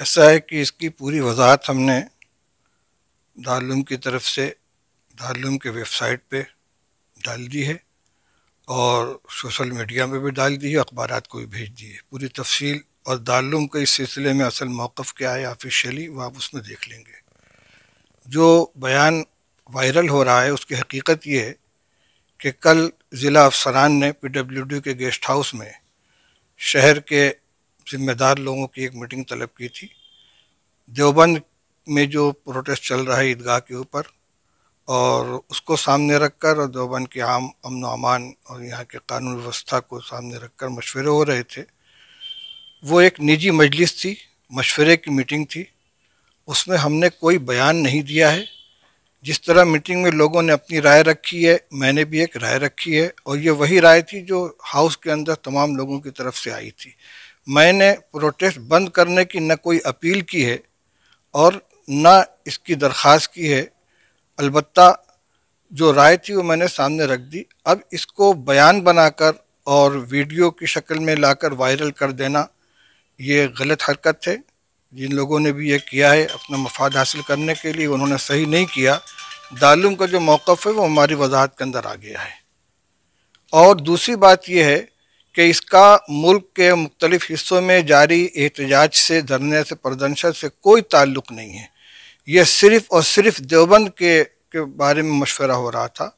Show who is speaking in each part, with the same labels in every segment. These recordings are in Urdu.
Speaker 1: ایسا ہے کہ اس کی پوری وضاحت ہم نے دارالعلوم کی طرف سے دارالعلوم کے ویب سائٹ پہ ڈال دی ہے اور سوشل میڈیا میں بھی ڈال دی ہے، اخبارات کو بھی بھیج دی ہے پوری تفصیل، اور دارالعلوم کے اس سلسلے میں اصل موقف کیا ہے آفیشیلی وہ آپ اس میں دیکھ لیں گے۔ جو بیان وائرل ہو رہا ہے اس کی حقیقت یہ ہے کہ کل ضلع افسران نے پی ڈبلیو ڈی کے گیسٹ ہاؤس میں شہر کے ذمہ دار لوگوں کی ایک میٹنگ طلب کی تھی۔ دیوبند میں جو پروٹیسٹ چل رہا ہے عیدگاہ کے اوپر، اور اس کو سامنے رکھ کر اور دیوبند کے عام امن و امان اور یہاں کے قانون ویوستھا کو سامنے رکھ کر مشورے ہو رہے تھے۔ وہ ایک نجی مجلس تھی، مشورے کی میٹنگ تھی، اس میں ہم نے کوئی بیان نہیں دیا ہے۔ جس طرح میٹنگ میں لوگوں نے اپنی رائے رکھی ہے، میں نے بھی ایک رائے رکھی ہے، اور یہ وہی رائے تھی جو ہاؤس کے اندر تمام لوگوں کی طرف سے آئی تھی۔ میں نے پروٹیسٹ بند کرنے کی نہ کوئی اپیل کی ہے اور نہ اس کی درخواست کی ہے، البتہ جو رائے تھی وہ میں نے سامنے رکھ دی۔ اب اس کو بیان بنا کر اور ویڈیو کی شکل میں لا کر وائرل کر دینا یہ غلط حرکت ہے۔ جن لوگوں نے بھی یہ کیا ہے اپنا مفاد حاصل کرنے کے لیے، انہوں نے صحیح نہیں کیا۔ دارالعلوم کا جو موقف ہے وہ ہماری وضاحت کے اندر آ گیا ہے۔ اور دوسری بات یہ ہے کہ اس کا ملک کے مختلف حصوں میں جاری احتجاج سے، دھرنے سے، پردرشن سے کوئی تعلق نہیں ہے۔ یہ صرف اور صرف دیوبند کے بارے میں مشورہ ہو رہا تھا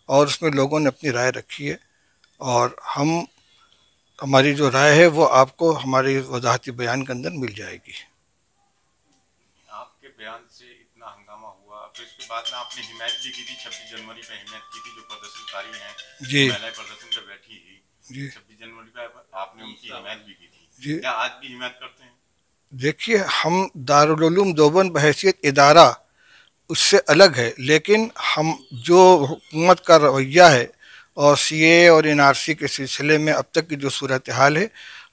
Speaker 1: اور اس میں لوگوں نے اپنی رائے رکھی ہے، اور ہماری جو رائے ہے وہ آپ کو ہماری وضاحتی بیان کے اندر مل جائے گی۔
Speaker 2: آپ کے بیان سے اتنا ہنگامہ ہوا، پھر اس کے بعد میں آپ نے حمایت بھی کی تھی، 26 جنوری پہ حمایت کی تھی جو پردرشن کاری ہیں،
Speaker 1: جی
Speaker 2: مہیلائیں پردرشن پہ بیٹھی تھی،
Speaker 1: جی
Speaker 2: 26 جنوری پہ آپ نے ان کی حمایت بھی کی تھی،
Speaker 1: جی
Speaker 2: کیا آج بھی حمایت کرتے ہیں؟
Speaker 1: دیکھیے، ہم دارالعلوم دیوبند بحیثیت ادارہ اس سے الگ ہے، لیکن ہم جو حکومت کا رویہ ہے اور سی اے اور این آر سی کے سلسلے میں اب تک کی جو صورتحال ہے،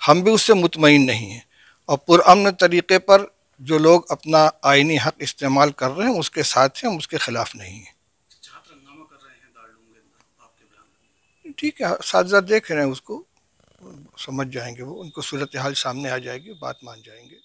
Speaker 1: ہم بھی اس سے مطمئن نہیں ہیں، اور پرامن طریقے پر جو لوگ اپنا آئینی حق استعمال کر رہے ہیں اس کے ساتھ ہیں، ہم اس کے خلاف نہیں ہیں۔ ٹھیک ہے، اساتذہ دیکھ رہے ہیں، اس کو سمجھ جائیں گے، وہ ان کو صورتحال سامنے آ جائے گی، بات مان جائیں گے۔